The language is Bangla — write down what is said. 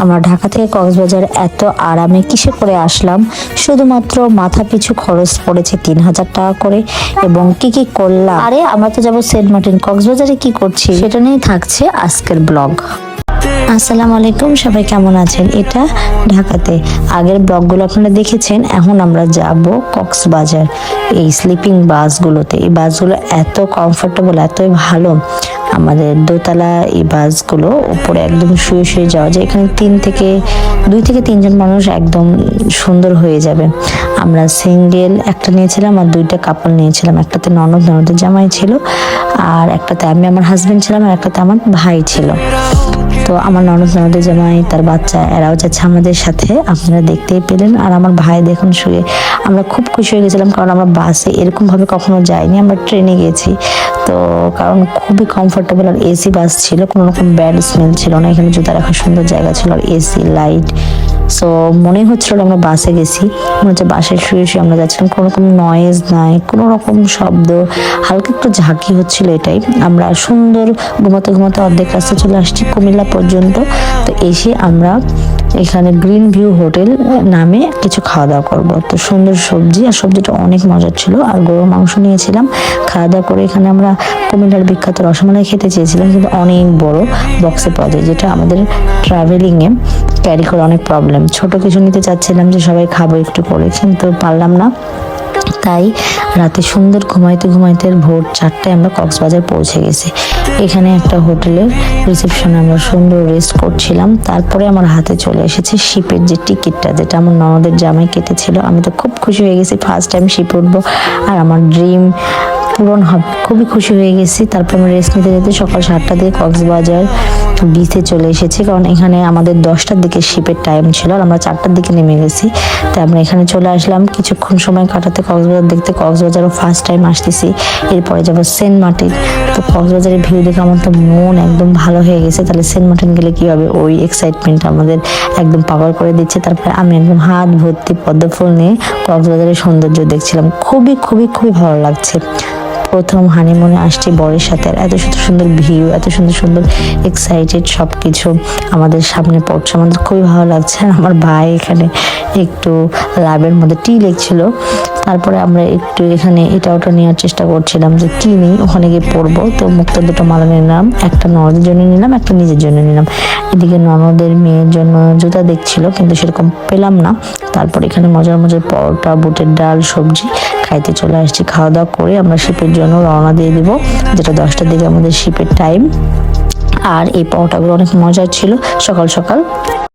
আমরা ঢাকা থেকে কক্সবাজার এত আরামে কিসে করে আসলাম, শুধুমাত্র মাথা পিছু খরচ পড়েছে 3000 টাকা করে। এবং কি কি করলাম, আরে আমরা তো যাবো সেন্ট মার্টিন, কক্সবাজারে কি করছি সেটা নিয়ে থাকছে আজকের ব্লগ। আসসালামু আলাইকুম, সবাই কেমন আছেন? এটা ঢাকাতে আগের ব্লগগুলো আপনারা দেখেছেন। এখন আমরা যাব কক্সবাজার এই স্লিপিং বাসগুলোতে। এই বাসগুলো এত কমফোর্টেবল, এতই ভালো। আমাদের দোতলা এই বাসগুলো উপরে একদম শুয়ে শুয়ে যাওয়া যায়। এখানে 2 থেকে 3 জন মানুষ একদম সুন্দর হয়ে যাবে। আমরা সিঙ্গেল একটা নিয়েছিলাম আর 2টা কাপল নিয়েছিলাম। একটাতে ননদের জামাই ছিল, আর একটাতে আমি আমার হাজবেন্ড ছিলাম, আর একটাতে আমার ভাই ছিল। তো আমার ননদের জামাই, তার বাচ্চা, এরাও যাচ্ছে আমাদের সাথে, আপনারা দেখতেই পেলেন। আর আমার ভাই দেখুন শুয়ে। আমরা খুব খুশি হয়ে গেছিলাম, কারণ আমরা বাসে এরকম ভাবে কখনো যাইনি, আমরা ট্রেনে গেছি। তো কারণ খুবই কমফোর্টেবল, আর এসি বাস ছিল, কোনো রকম ব্যাড স্মেল ছিল না। এখানে জুতা রাখার সুন্দর জায়গা ছিল, আর এসি লাইট। সো মনে হচ্ছিল আমরা বাসে গেছি, মনে হচ্ছে বাসে শুয়ে শুয়ে আমরা যাচ্ছিলাম। কোনো রকম নয়েজ নাই, কোনো রকম শব্দ, হালকা একটু ঝাঁকি হচ্ছিল, এটাই। আমরা সুন্দর ঘুমাতে ঘুমাতে অর্ধেক রাস্তা চলে আসছি কুমিল্লা পর্যন্ত। তো এসে আমরা এখানে গ্রিন ভিউ হোটেল নামে কিছু খাওয়া দাওয়া করবো। তো সুন্দর সবজি, আর সবজিটা অনেক মজার ছিল। আর গরুর মাংস নিয়েছিলাম। খাওয়া দাওয়া করে এখানে আমরা কুমিল্লার বিখ্যাত রসমালাই খেতে চেয়েছিলাম, কিন্তু অনেক বড় বক্সে পাওয়া যায়, যেটা আমাদের ট্রাভেলিংয়ে ক্যারি করা অনেক প্রবলেম। ছোট কিছু নিতে চাচ্ছিলাম যে সবাই খাবো একটু করে, কিন্তু পারলাম না। তাই রাতে সুন্দর ঘুমাইতে ঘুমাইতে ভোর 4টায় আমরা কক্সবাজার পৌঁছে গেছি। এখানে একটা হোটেলের রিসেপশনে আমরা সুন্দর রেস্ট করছিলাম। তারপরে আমার হাতে চলে এসেছে শিপের যে টিকিটটা, যেটা আমার ননদের জামাই কেটেছিল। আমি তো খুব খুশি হয়ে গেছি, ফার্স্ট টাইম শিপে উঠবো, আর আমার ড্রিম পূরণ হবে। খুবই খুশি হয়ে গেছি। তারপর আমরা রেস্ট নিতে যেতে সকাল 7টা দিয়ে কক্সবাজার বিচে চলে এসেছি, কারণ এখানে আমাদের 10টার দিকে শিপের টাইম ছিল, আর আমরা 4টার দিকে নেমে গেছি। তাই আমরা এখানে চলে আসলাম কিছুক্ষণ সময় কাটাতে, কক্সবাজার দেখতে। কক্সবাজারও ফার্স্ট টাইম আসতেছি। এরপরে যাবো সেন্ট মার্টিন। তো কক্সবাজারের ভিউ দেখে আমার তো মন একদম ভালো হয়ে গেছে। তাহলে সেন্ট মার্টিন গেলে কি হবে, ওই এক্সাইটমেন্ট আমাদের একদম পাগল করে দিচ্ছে। তারপরে আমি একদম হাত ভর্তি পদ্ম ফুল নিয়ে কক্সবাজারের সৌন্দর্য দেখছিলাম। খুবই খুবই খুবই ভালো লাগছে। প্রথম হানিমুনে আসছি বরের সাথে, আর এত সুন্দর সুন্দর ভিউ, এত সুন্দর সুন্দর এক্সাইটেড সবকিছু আমাদের সামনে পড়ছে। আমাদের খুবই ভালো লাগছে। আর আমার ভাই এখানে একটু লাভের মধ্যে টি লিখছিল। তারপরে আমরা একটু এখানে এটা ওটা নেওয়ার চেষ্টা করছিলাম যে কি নেই, ওখানে গিয়ে পড়বো। তো মুক্তার 2টো মালা নিলাম, একটা ননদের জন্য নিলাম, একটা নিজের জন্য নিলাম। এদিকে ননদের মেয়ের জন্য জুতা দেখছিল, কিন্তু সেরকম পেলাম না। তারপর এখানে মজার মজার পরোটা, বুটের ডাল, সবজি খাইতে চলে আসছি। খাওয়া দাওয়া করে আমরা শিপের জন্য রওনা দিয়ে দিব, যেটা 10টার দিকে আমাদের শিপের টাইম। আর এই পরোটাগুলো অনেক মজার ছিল, সকাল সকাল